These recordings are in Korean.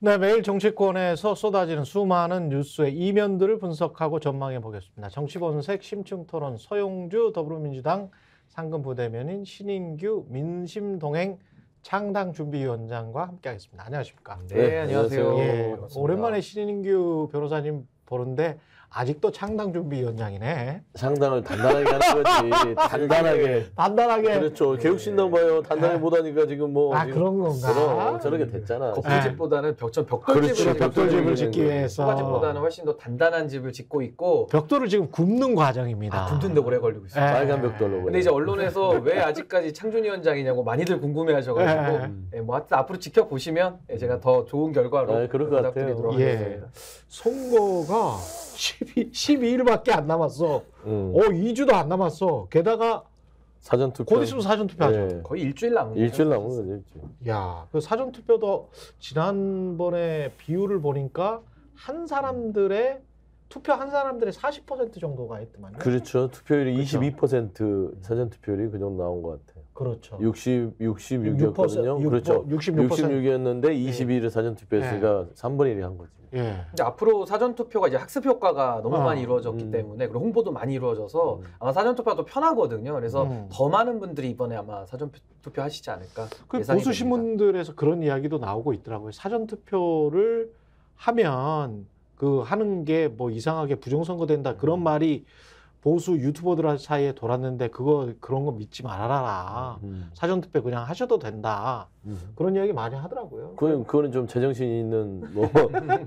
네, 매일 정치권에서 쏟아지는 수많은 뉴스의 이면들을 분석하고 전망해 보겠습니다. 정치본색 심층토론 서용주 더불어민주당 상근부대변인 신인규 민심동행 창당준비위원장과 함께하겠습니다. 안녕하십니까? 네, 안녕하세요. 예, 반갑습니다. 오랜만에 신인규 변호사님 보는데 아직도 창당준비위원장이네. 상당을 단단하게 하는 거지. 단단하게. 그렇죠. 개혁신당 봐요. 단단하게 못하니까 지금 뭐. 아, 지금 그런 건가? 그럼 저렇게 됐잖아. 거푸집보다는 벽돌집을 그렇죠. 벽돌집을 짓기 위해서. 소가집보다는 훨씬 더 단단한 집을 짓고 있고 벽돌을 지금 굽는 과정입니다. 굽는데 오래 걸리고 있어요. 예. 빨간 벽돌로. 근데 이제 언론에서 왜 아직까지 창준위원장이냐고 많이들 궁금해하셔가지고 뭐 하여튼 앞으로 지켜보시면 제가 더 좋은 결과로 네, 그럴 것 같아요. 부탁드리도록 예. 하겠습니다. 선거가 12일밖에 안 남았어. 2주도 안 남았어. 게다가 사전투표. 곧 있으면 사전투표하죠. 네. 거의 일주일 남은 거죠. 일주일 남은 거죠. 일주일. 야, 그 사전투표도 지난번에 비율을 보니까 투표한 사람들의 40% 정도가 했더만요. 그렇죠. 투표율이 그렇죠. 22% 사전투표율이 그 정도 나온 것 같아요. 그렇죠. 66이었거든요. 그렇죠. 66%. 66이었는데 22를 사전투표했으니까 3분의 1이 한 거지. 예. 이제 앞으로 사전투표가 이제 학습 효과가 너무 많이 이루어졌기 음. 때문에 그리고 홍보도 많이 이루어져서 아마 사전투표가 더 편하거든요. 그래서 더 많은 분들이 이번에 아마 사전투표 하시지 않을까 그 예상이 보수 됩니다. 신문들에서 그런 이야기도 나오고 있더라고요. 사전투표를 하면 하는 게 뭐 이상하게 부정선거 된다 그런 말이 보수 유튜버들 사이에 돌았는데 그런 거 믿지 말아라. 사전투표 그냥 하셔도 된다. 그런 이야기 많이 하더라고요. 그거는 좀 제정신 있는 뭐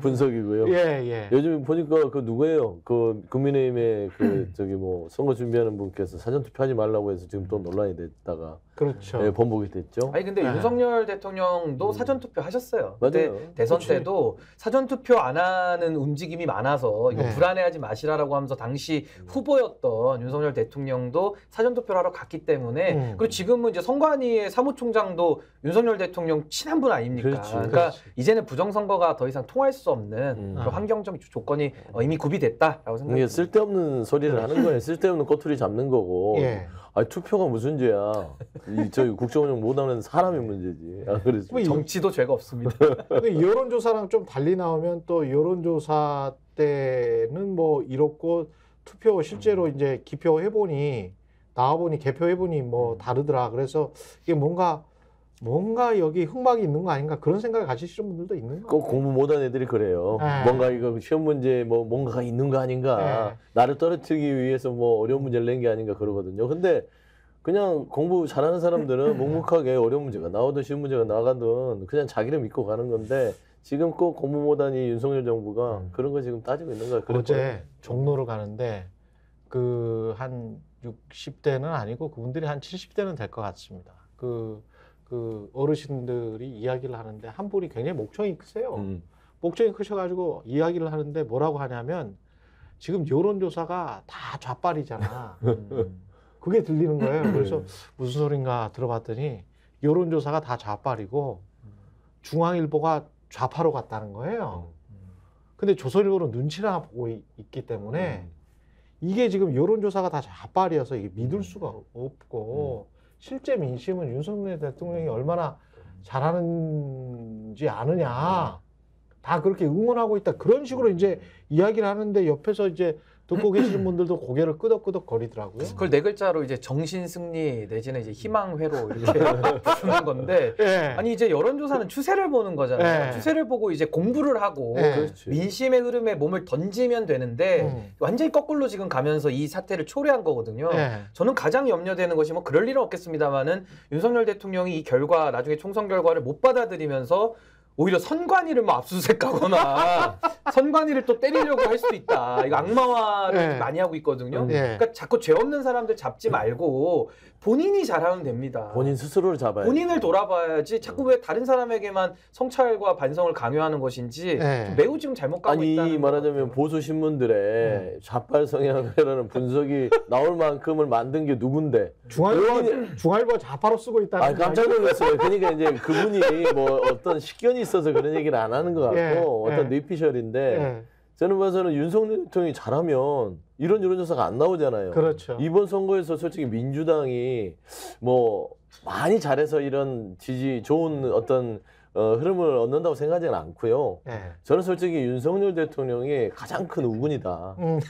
분석이고요. 예. 요즘 보니까 그 누구예요? 그 국민의힘의 저기 뭐 선거 준비하는 분께서 사전투표하지 말라고 해서 지금 또 논란이 됐다가 그렇죠. 예, 번복이 됐죠. 아니 근데 윤석열 대통령도 사전투표 하셨어요. 맞아요. 그때 대선 그치. 때도 사전투표 안 하는 움직임이 많아서 이거 네. 불안해하지 마시라라고 하면서 당시 후보였던 윤석열 대통령도 사전투표를 하러 갔기 때문에 그리고 지금은 이제 선관위의 사무총장도 윤석열 대통령 친한 분 아닙니까? 그렇지. 그러니까 그렇지. 이제는 부정선거가 더 이상 통할 수 없는 그런 환경적 조건이 이미 구비됐다라고 이게 생각합니다. 쓸데없는 소리를 하는 거예요. 쓸데없는 꼬투리 잡는 거고. 예. 아니, 투표가 무슨 죄야? 저희 국정운영 못하는 사람이 문제지. 그래서 뭐 정치도 죄가 없습니다. 근데 여론조사랑 좀 달리 나오면 또 여론조사 때는 뭐 이렇고 투표 실제로 이제 기표해보니 나와보니 개표해보니 뭐 다르더라. 그래서 이게 뭔가 여기 흑막이 있는 거 아닌가 그런 생각을 가지시는 분들도 있는 거 꼭 같아요. 공부 못하는 애들이 그래요. 네. 뭔가 이거 시험 문제 뭐 뭔가가 있는 거 아닌가. 네. 나를 떨어뜨리기 위해서 뭐 어려운 문제를 낸 게 아닌가 그러거든요. 근데 그냥 공부 잘하는 사람들은 묵묵하게 어려운 문제가 나오든 쉬운 문제가 나가든 그냥 자기를 믿고 가는 건데 지금 꼭 공부 못하니 윤석열 정부가 그런 거 지금 따지고 있는 거예요. 어제 종로를 가는데 한 60대는 아니고 그분들이 한 70대는 될 것 같습니다. 그 어르신들이 이야기를 하는데 한 분이 굉장히 목청이 크세요. 목청이 크셔가지고 이야기를 하는데 뭐라고 하냐면 지금 여론조사가 다 좌빨이잖아. 그게 들리는 거예요. 그래서 무슨 소린가 들어봤더니 여론조사가 다 좌빨이고 중앙일보가 좌파로 갔다는 거예요. 근데 조선일보는 눈치나 보고 있기 때문에 이게 지금 여론조사가 다 좌빨이어서 이게 믿을 수가 없고 실제 민심은 윤석열 대통령이 얼마나 잘하는지 아느냐. 다 그렇게 응원하고 있다. 그런 식으로 이제 이야기를 하는데 옆에서 이제 듣고 계시는 분들도 고개를 끄덕끄덕 거리더라고요. 그걸 네 글자로 이제 정신승리 내지는 이제 희망회로 이렇게 부르는 건데 예. 아니 이제 여론조사는 추세를 보는 거잖아요. 네. 추세를 보고 이제 공부를 하고 네. 그렇지. 민심의 흐름에 몸을 던지면 되는데 완전히 거꾸로 지금 가면서 이 사태를 초래한 거거든요. 예. 저는 가장 염려되는 것이 뭐 그럴 일은 없겠습니다만은 윤석열 대통령이 이 결과 나중에 총선 결과를 못 받아들이면서 오히려 선관위를 뭐 압수수색하거나 선관위를 또 때리려고 할 수도 있다. 이거 악마화를 네. 많이 하고 있거든요. 네. 그러니까 자꾸 죄 없는 사람들 잡지 말고 본인이 잘하면 됩니다. 본인 스스로를 잡아야 본인을 돌아봐야지 자꾸 왜 다른 사람에게만 성찰과 반성을 강요하는 것인지 네. 좀 매우 지금 잘못 가고 있다는 아니 것 말하자면 같아요. 보수 신문들의 좌빨 성향이라는 분석이 나올 만큼을 만든 게 누군데? 중앙일보가 좌파로 쓰고 있다는 아 깜짝 이야기. 놀랐어요. 그러니까 이제 그분이 뭐 어떤 식견이 있어서 그런 얘기를 안 하는 것 같고 예, 어떤 예. 뇌피셜인데 예. 저는 봐서는 윤석열 대통령이 잘하면 이런 여론조사가 안 나오잖아요. 그렇죠. 이번 선거에서 솔직히 민주당이 뭐 많이 잘해서 이런 좋은 어떤 흐름을 얻는다고 생각하지는 않고요. 예. 저는 솔직히 윤석열 대통령이 가장 큰 우군이다. 음.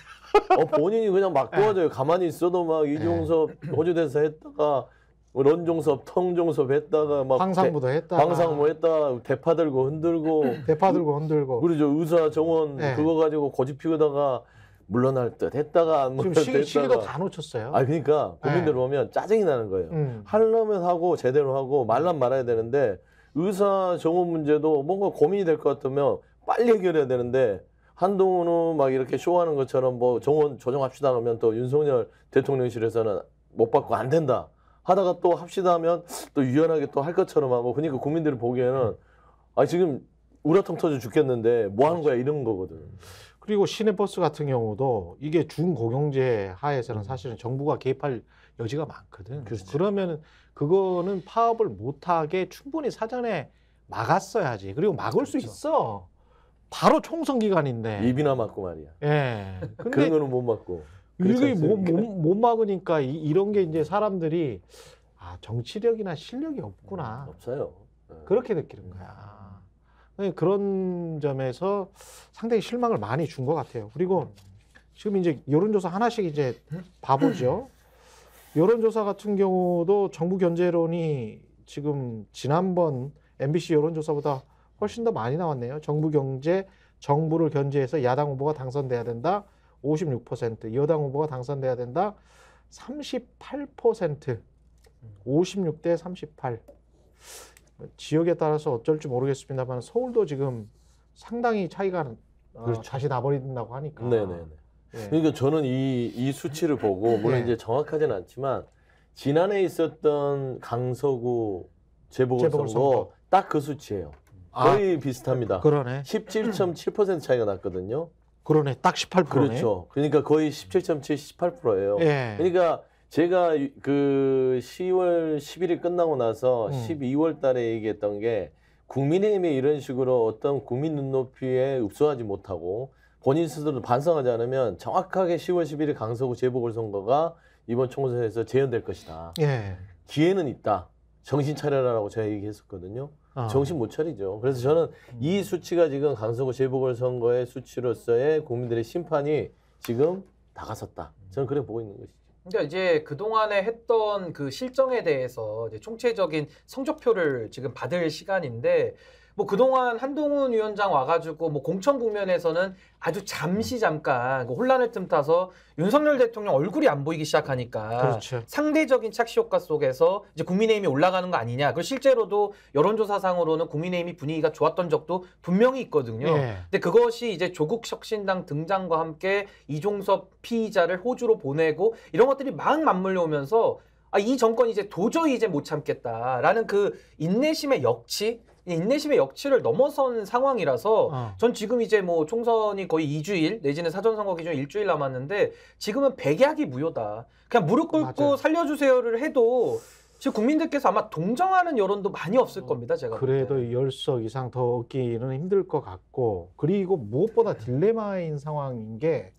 본인이 그냥 막 도와줘요. 가만히 있어도 막 이종섭 호주대사 했다가 런종섭, 텅종섭 했다가 막 황상무도 했다가 방상무 했다 대파 들고 흔들고 대파 들고 흔들고 그러죠. 의사 정원 네. 그거 가지고 고집 피우다가 물러날 듯 했다가 안 지금 물러날 듯 시기도 했다가 다 놓쳤어요. 그러니까 국민들 네. 보면 짜증이 나는 거예요. 하려면 하고 제대로 하고 말란 말아야 되는데 의사 정원 문제도 뭔가 고민이 될 것 같으면 빨리 해결해야 되는데 한동훈은 막 이렇게 쇼하는 것처럼 뭐 정원 조정합시다 하면 또 윤석열 대통령실에서는 못 받고 안 된다 하다가 또 합시다 하면 또 유연하게 또 할 것처럼 하고 그러니까 국민들이 보기에는 지금 우라통 터져 죽겠는데 뭐 하는 거야 이런 거거든. 그리고 시내버스 같은 경우도 이게 준고경제 하에서는 사실은 정부가 개입할 여지가 많거든. 그렇죠. 그러면 그거는 파업을 못하게 충분히 사전에 막았어야지. 그리고 막을 수 그렇죠. 있어. 바로 총선 기간인데. 입이나 맞고 말이야. 예. 그런 근데 거는 못 맞고. 이게 그렇지 않습니까? 못 막으니까 이런 게 이제 사람들이 정치력이나 실력이 없구나. 없어요. 그렇게 느끼는 거야. 그런 점에서 상당히 실망을 많이 준 것 같아요. 그리고 지금 이제 여론조사 하나씩 이제 봐보죠. 여론조사 같은 경우도 정부 견제론이 지금 지난번 MBC 여론조사보다 훨씬 더 많이 나왔네요. 정부 경제, 정부를 견제해서 야당 후보가 당선돼야 된다. 56%, 여당 후보가 당선돼야 된다. 38%, 56대 38. 지역에 따라서 어쩔지 모르겠습니다만 서울도 지금 상당히 차이가 그렇죠. 다시 나버린다고 하니까. 네네네. 예. 그러니까 저는 이 수치를 보고 물론 네. 이제 정확하지는 않지만 지난해 있었던 강서구 재보궐선거 딱 그 수치예요. 거의 비슷합니다. 그러네. 17.7% 차이가 났거든요. 그러네. 딱 18%네. 그렇죠. 그러니까 거의 17.7, 18%예요. 예. 그러니까 제가 그 10월 10일이 끝나고 나서 12월 달에 얘기했던 게 국민의힘이 이런 식으로 어떤 국민 눈높이에 흡수하지 못하고 본인 스스로 반성하지 않으면 정확하게 10월 11일 강서구 재보궐선거가 이번 총선에서 재현될 것이다. 예. 기회는 있다. 정신 차려라라고 제가 얘기했었거든요. 정신 못 차리죠. 그래서 저는 이 수치가 지금 강서구 재보궐선거의 수치로서의 국민들의 심판이 지금 나갔었다. 저는 그래 보고 있는 것이죠. 그러니까 이제 그동안에 했던 그 실정에 대해서 이제 총체적인 성적표를 지금 받을 시간인데 뭐 그동안 한동훈 위원장 와가지고 뭐 공천 국면에서는 아주 잠시 잠깐 혼란을 틈타서 윤석열 대통령 얼굴이 안 보이기 시작하니까 그렇죠. 상대적인 착시 효과 속에서 이제 국민의힘이 올라가는 거 아니냐. 그리고 실제로도 여론조사상으로는 국민의힘이 분위기가 좋았던 적도 분명히 있거든요. 예. 근데 그것이 이제 조국 혁신당 등장과 함께 이종섭 피의자를 호주로 보내고 이런 것들이 막 맞물려 오면서 이 정권이 이제 도저히 이제 못 참겠다라는 그 인내심의 역치를 넘어선 상황이라서 전 지금 이제 뭐 총선이 거의 2주일 내지는 사전선거 기준 일주일 남았는데 지금은 백약이 무효다. 그냥 무릎 꿇고 맞아요. 살려주세요를 해도 지금 국민들께서 아마 동정하는 여론도 많이 없을 겁니다. 제가 볼 그래도 때는. 10석 이상 더 얻기는 힘들 것 같고 그리고 무엇보다 딜레마인 상황인 게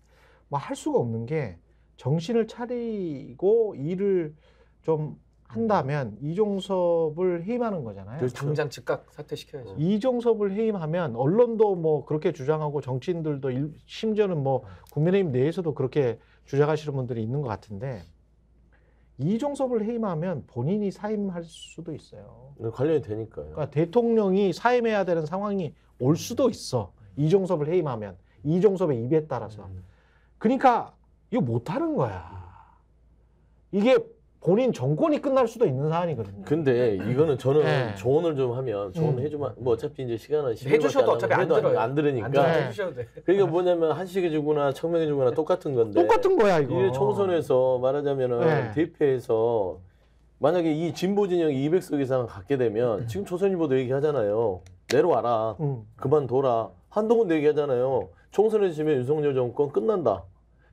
뭐 할 수가 없는 게 정신을 차리고 일을 좀 한다면 이종섭을 해임하는 거잖아요. 그렇죠. 당장 즉각 사퇴시켜야죠. 이종섭을 해임하면 언론도 뭐 그렇게 주장하고 정치인들도 심지어는 뭐 국민의힘 내에서도 그렇게 주장하시는 분들이 있는 것 같은데 이종섭을 해임하면 본인이 사임할 수도 있어요. 관련이 되니까요. 그러니까 대통령이 사임해야 되는 상황이 올 수도 있어. 이종섭을 해임하면 이종섭의 입에 따라서. 그러니까 이거 못하는 거야. 이게 본인 정권이 끝날 수도 있는 사안이거든요. 근데 이거는 저는 네. 조언을 좀 하면 조언을 해주면 뭐 어차피 이제 시간은 10일밖에 해주셔도 어차피 안 들어요. 안 들으니까. 안 네. 해주셔도 돼. 그러니까 뭐냐면 한식해 주거나 청명해 주거나 똑같은 건데. 똑같은 거야 이거. 이 총선에서 말하자면은 네. 대표에서 만약에 이 진보 진영이 200석 이상 갖게 되면 지금 조선일보도 얘기하잖아요. 내려와라. 그만둬라. 한동훈도 얘기하잖아요. 총선에 지면 윤석열 정권 끝난다.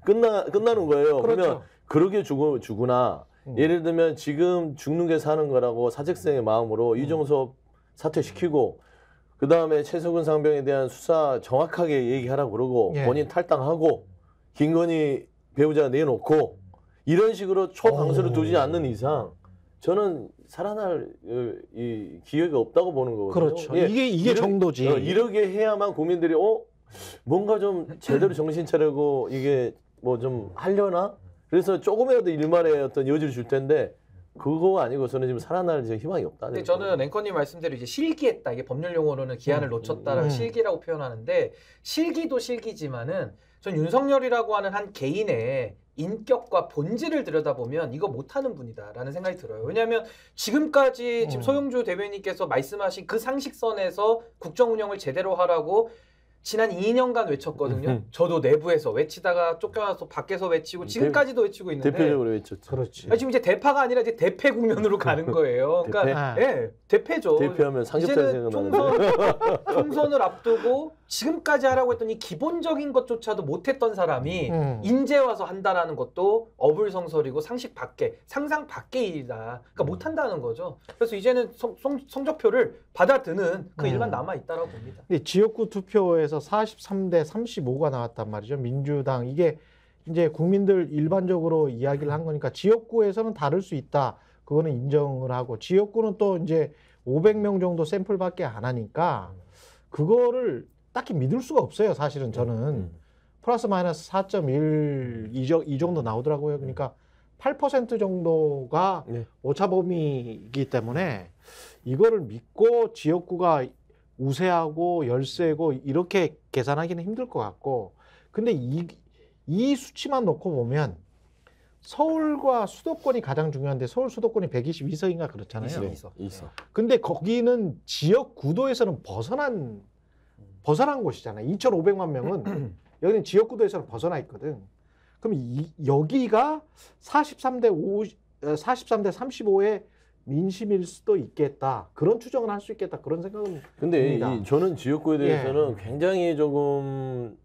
끝나는 거예요. 그렇죠. 그러면 그러게 죽으나 예를 들면 지금 죽는 게 사는 거라고 사직생의 마음으로 이종섭 사퇴시키고 그다음에 최석은 상병에 대한 수사 정확하게 얘기하라고 그러고 예. 본인 탈당하고 김건희 배우자 내놓고 이런 식으로 초강수를 두지 않는 이상 저는 살아날 이 기회가 없다고 보는 거거든요. 그렇죠. 이게 정도지. 이렇게 해야만 국민들이 뭔가 좀 제대로 정신 차리고 이게 뭐 좀 하려나? 그래서 조금이라도 일말의 어떤 여지를 줄 텐데 그거 아니고서는 지금 살아날 지금 희망이 없다. 근데 저는 앵커님 말씀대로 이제 실기했다. 이게 법률 용어로는 기한을 놓쳤다라는 실기라고 표현하는데 실기도 실기지만은 전 윤석열이라고 하는 한 개인의 인격과 본질을 들여다보면 이거 못하는 분이다라는 생각이 들어요. 왜냐하면 지금까지 지금 소영주 대변인께서 말씀하신 그 상식선에서 국정 운영을 제대로 하라고 지난 2년간 외쳤거든요. 저도 내부에서 외치다가 쫓겨나서 밖에서 외치고 지금까지도 외치고 있는데 대표적으로 외쳤죠. 그렇지. 지금 이제 대파가 아니라 이제 대패 국면으로 가는 거예요. 그러니까 예, 대패죠. 대표하면 삼겹살 이제는 생각나는데. 총선을 앞두고 지금까지 하라고 했더니 기본적인 것조차도 못했던 사람이 인제 와서 한다라는 것도 어불성설이고 상식 밖에, 상상 밖의 일이다. 그러니까 못한다는 거죠. 그래서 이제는 성적표를 받아드는 그 일만 남아 있다라고 봅니다. 근데 지역구 투표에서 43대 35가 나왔단 말이죠. 민주당 이게 이제 국민들 일반적으로 이야기를 한 거니까 지역구에서는 다를 수 있다. 그거는 인정을 하고 지역구는 또 이제 500명 정도 샘플밖에 안 하니까 그거를 딱히 믿을 수가 없어요. 사실은 저는 플러스 마이너스 4.1 이 정도 나오더라고요. 그러니까 8% 정도가 오차범위이기 때문에 이거를 믿고 지역구가 우세하고 열세고 이렇게 계산하기는 힘들 것 같고 근데 이 수치만 놓고 보면 서울과 수도권이 가장 중요한데 서울 수도권이 122석인가 그렇잖아요. 22석. 근데 거기는 지역 구도에서는 벗어난 곳이잖아요. 2,500만 명은 여기는 지역 구도에서는 벗어나 있거든. 그럼 여기가 43대 35의 민심일 수도 있겠다. 그런 추정을 할 수 있겠다. 그런 생각은 근데 듭니다. 저는 지역구에 대해서는 굉장히 조금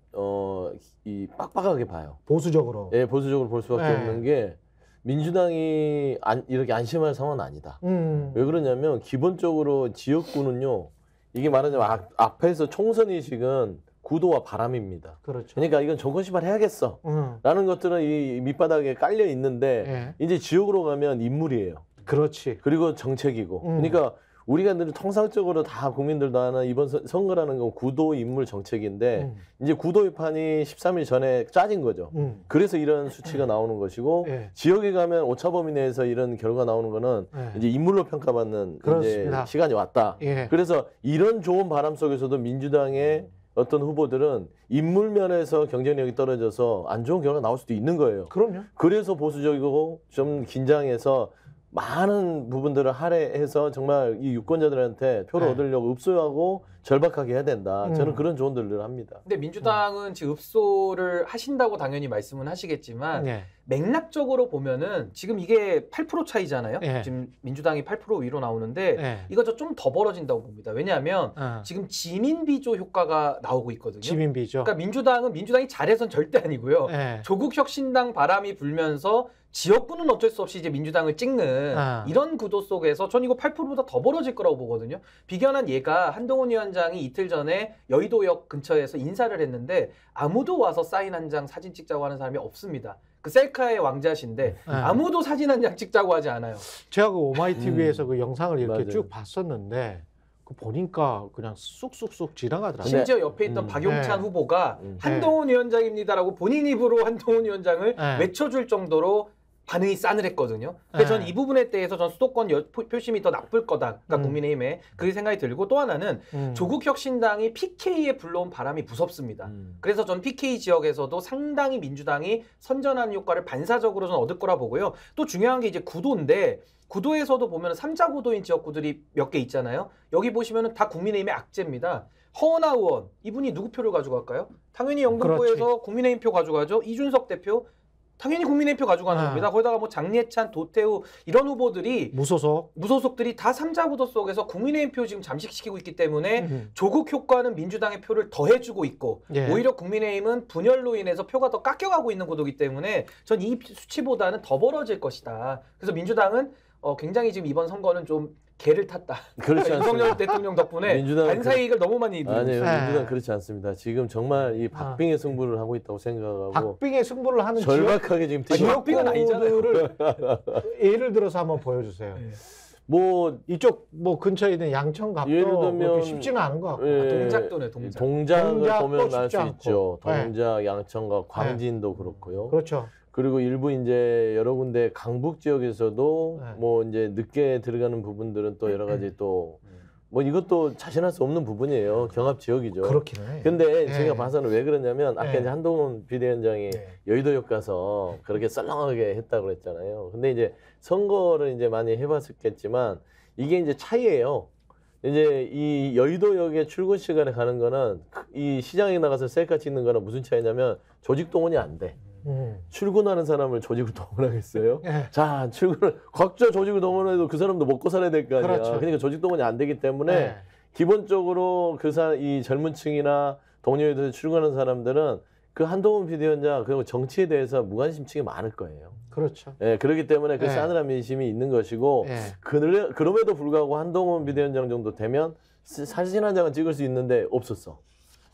빡빡하게 봐요. 보수적으로. 예, 보수적으로 볼 수밖에 없는 게 민주당이 이렇게 안심할 상황은 아니다. 왜 그러냐면 기본적으로 지역구는요. 이게 말하자면 앞에서 총선 의식은 구도와 바람입니다. 그렇죠. 그러니까 이건 정권 시발해야겠어. 라는 것들은 이 밑바닥에 깔려 있는데 이제 지역으로 가면 인물이에요. 그렇지. 그리고 정책이고. 그러니까 우리가 늘 통상적으로 다 국민들도 하는 이번 선거라는 건 구도, 인물, 정책인데 이제 구도의 판이 13일 전에 짜진 거죠. 그래서 이런 수치가 나오는 것이고 지역에 가면 오차범위 내에서 이런 결과 나오는 거는 이제 인물로 평가받는 이제 시간이 왔다. 그래서 이런 좋은 바람 속에서도 민주당의 어떤 후보들은 인물 면에서 경쟁력이 떨어져서 안 좋은 결과가 나올 수도 있는 거예요. 그럼요. 그래서 보수적이고 좀 긴장해서 많은 부분들을 할애해서 정말 이 유권자들한테 표를 얻으려고 읍소하고 절박하게 해야 된다. 저는 그런 조언들을 합니다. 근데 민주당은 지금 읍소를 하신다고 당연히 말씀은 하시겠지만 맥락적으로 보면은 지금 이게 8% 차이잖아요. 지금 민주당이 8% 위로 나오는데 이거 좀 더 벌어진다고 봅니다. 왜냐하면 지금 지민비조 효과가 나오고 있거든요. 지민비조. 그러니까 민주당이 잘해선 절대 아니고요. 조국혁신당 바람이 불면서 지역구는 어쩔 수 없이 이제 민주당을 찍는 이런 구도 속에서 전 이거 8%보다 더 벌어질 거라고 보거든요. 비견한 예가 한동훈 위원장이 이틀 전에 여의도역 근처에서 인사를 했는데 아무도 와서 사인 한 장 사진 찍자고 하는 사람이 없습니다. 그 셀카의 왕자신데 아무도 사진 한 장 찍자고 하지 않아요. 제가 그 오마이TV에서 그 영상을 이렇게 맞아요. 쭉 봤었는데 그 보니까 그냥 쑥쑥쑥 지나가더라고요. 심지어 옆에 있던 박용찬 후보가 한동훈 위원장입니다라고 본인 입으로 한동훈 위원장을 외쳐줄 정도로 반응이 싸늘했거든요. 그래서 저는 이 부분에 대해서 전 수도권 표심이 더 나쁠 거다. 그러니까 국민의힘에 그게 생각이 들고 또 하나는 조국혁신당이 PK에 불러온 바람이 무섭습니다. 그래서 전 PK 지역에서도 상당히 민주당이 선전하는 효과를 반사적으로 전 얻을 거라 보고요. 또 중요한 게 이제 구도인데 구도에서도 보면 3자 구도인 지역구들이 몇 개 있잖아요. 여기 보시면은 다 국민의힘의 악재입니다. 허은하 의원 이분이 누구 표를 가져갈까요? 당연히 영등포에서 국민의힘 표 가져가죠. 이준석 대표 당연히 국민의힘 표 가져가는 겁니다. 거기다가 뭐 장례찬, 도태우 이런 후보들이 무소속들이 다 3자 구도 속에서 국민의힘 표 지금 잠식시키고 있기 때문에 조국 효과는 민주당의 표를 더해주고 있고 오히려 국민의힘은 분열로 인해서 표가 더 깎여가고 있는 구도이기 때문에 전 이 수치보다는 더 벌어질 것이다. 그래서 민주당은 굉장히 지금 이번 선거는 좀 개를 탔다. 그렇지 윤석열 않습니다. 대통령 덕분에 민주당은 반사이익을 너무 많이 누리고 아니에요. 있어요. 민주당 그렇지 않습니다. 지금 정말 이 박빙의 승부를 하고 있다고 생각하고 박빙의 승부를 하는 절박하게 지금 뛰고 박빙은 아니잖아요. 지역구들을 예를 들어서 한번 보여주세요. 뭐 이쪽 뭐 근처에 있는 양천갑도 예를 들면 그렇게 쉽지는 않은 것 같고. 예, 동작도네, 동작. 동작을 동작도 보면 알 쉽지 수 않고. 있죠. 네. 동작, 양천각, 광진도 그렇고요. 그렇죠. 그리고 일부 이제 여러 군데 강북 지역에서도 네. 뭐 이제 늦게 들어가는 부분들은 또 여러 가지 또 뭐 이것도 자신할 수 없는 부분이에요. 경합 지역이죠. 그렇기는 해. 근데 네. 제가 봐서는 왜 그러냐면 아까 네. 이제 한동훈 비대위원장이 네. 여의도역 가서 그렇게 썰렁하게 했다고 그랬잖아요. 근데 이제 선거를 이제 많이 해봤었겠지만 이게 이제 차이예요. 이제 이 여의도역에 출근 시간에 가는 거는 이 시장에 나가서 셀카 찍는 거는 무슨 차이냐면 조직 동원이 안 돼. 출근하는 사람을 조직을 동원하겠어요? 예. 자, 각자 조직을 동원해도 그 사람도 먹고 살아야 될 거 아니야. 그렇죠. 그러니까 조직 동원이 안 되기 때문에 네. 기본적으로 이 젊은 층이나 동료에서 출근하는 사람들은 그 한동훈 비대위원장 그리고 정치에 대해서 무관심층이 많을 거예요. 그렇죠. 예, 그렇기 때문에 그 네. 싸늘한 민심이 있는 것이고 예. 그럼에도 불구하고 한동훈 비대위원장 정도 되면 사진 한 장은 찍을 수 있는데 없었어.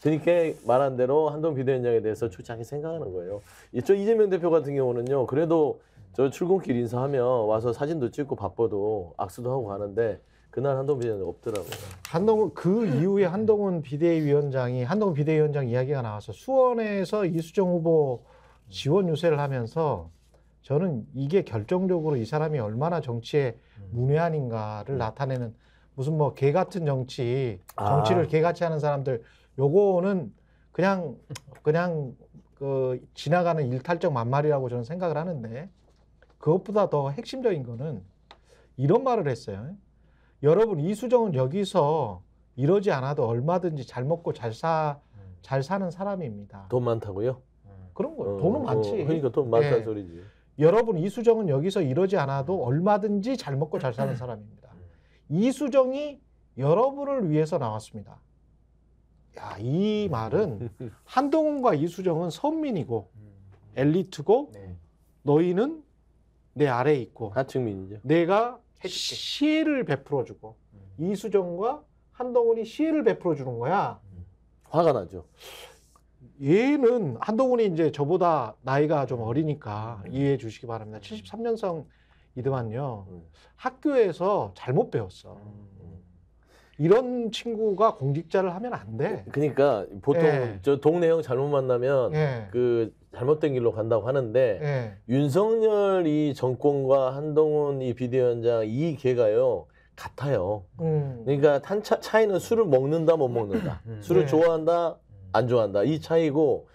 그러니까 말한 대로 한동훈 비대위원장에 대해서 좋지 않게 생각하는 거예요. 저 이재명 대표 같은 경우는요. 그래도 저 출근길 인사하면 와서 사진도 찍고 바빠도 악수도 하고 가는데 그날 한동훈 비대위원장 없더라고요. 그 이후에 한동훈 비대위원장 이야기가 나와서 수원에서 이수정 후보 지원 유세를 하면서 저는 이게 결정적으로 이 사람이 얼마나 정치에 문외한인가를 나타내는 무슨 뭐 개 같은 정치를 개같이 하는 사람들 요거는 그냥 그 지나가는 일탈적 만말이라고 저는 생각을 하는데 그것보다 더 핵심적인 거는 이런 말을 했어요. 여러분 이수정은 여기서 이러지 않아도 얼마든지 잘 먹고 잘 사는 사람입니다. 돈 많다고요? 그런 거예요. 돈은 많지. 그러니까 돈 많다는 예. 소리지. 여러분 이수정은 여기서 이러지 않아도 얼마든지 잘 먹고 잘 사는 사람입니다. 이수정이 여러분을 위해서 나왔습니다. 야, 이 말은 한동훈과 이수정은 선민이고 엘리트고 네. 너희는 내 아래에 있고 하층민이죠. 내가 해줄게. 시혜를 베풀어주고 이수정과 한동훈이 시혜를 베풀어주는 거야. 화가 나죠. 얘는 한동훈이 이제 저보다 나이가 좀 어리니까 이해해 주시기 바랍니다. 73년생이더만요. 학교에서 잘못 배웠어. 이런 친구가 공직자를 하면 안 돼. 그러니까 보통 예. 저 동네 형 잘못 만나면 예. 그 잘못된 길로 간다고 하는데 예. 윤석열 이 정권과 한동훈 이 비대위원장 이 개가요 같아요. 그러니까 차이는 술을 먹는다 못 먹는다. 술을 네. 좋아한다 안 좋아한다 이 차이고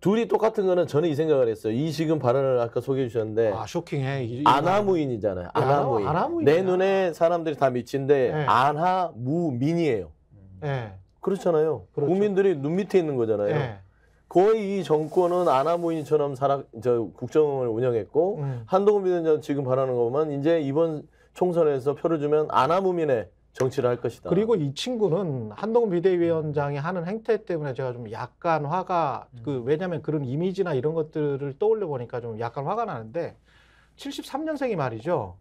둘이 똑같은 거는 저는 이 생각을 했어요. 이 지금 발언을 아까 소개해 주셨는데 아 쇼킹해. 안하무인이잖아요. 안하무인. 안하무인이야. 내 눈에 사람들이 다 미친데 네. 안하무민이에요. 예. 그렇잖아요. 그렇죠. 국민들이 눈 밑에 있는 거잖아요. 예. 거의 이 정권은 안하무인처럼 국정을 운영했고 한동훈 비대위원장 지금 바라는 거 보면 이제 이번 총선에서 표를 주면 안하무민의 정치를 할 것이다. 그리고 이 친구는 한동훈 비대위원장이 하는 행태 때문에 제가 좀 약간 화가 왜냐하면 그런 이미지나 이런 것들을 떠올려 보니까 좀 약간 화가 나는데 73년생이 말이죠.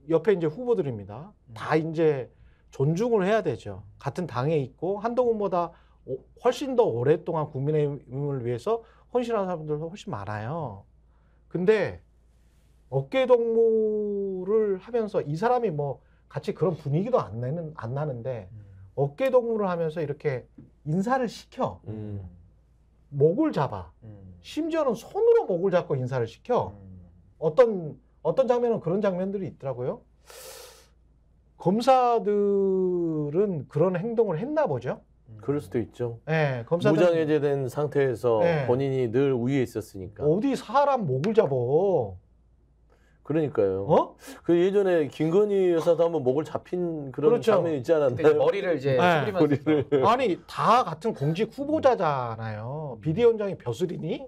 옆에 이제 후보들입니다. 다 이제 존중을 해야 되죠. 같은 당에 있고 한동훈보다 훨씬 더 오랫동안 국민의힘을 위해서 헌신하는 사람들도 훨씬 많아요. 근데 어깨 동무를 하면서 이 사람이 뭐 같이 그런 분위기도 안 나는데 어깨 동무를 하면서 이렇게 인사를 시켜. 목을 잡아. 심지어는 손으로 목을 잡고 인사를 시켜. 어떤 장면은 그런 장면들이 있더라고요. 검사들은 그런 행동을 했나 보죠. 그럴 수도 있죠. 네, 검사들 무장해제된 상태에서 네. 본인이 늘 우위에 있었으니까. 어디 사람 목을 잡어? 그러니까요. 어? 그 예전에 김건희 여사도 한번 목을 잡힌 그런 그렇죠. 장면이 있지 근데 이제 않았나요? 머리를 이제 네. 숙이면서 아니 다 같은 공직 후보자잖아요. 비대위원장이 벼슬이니?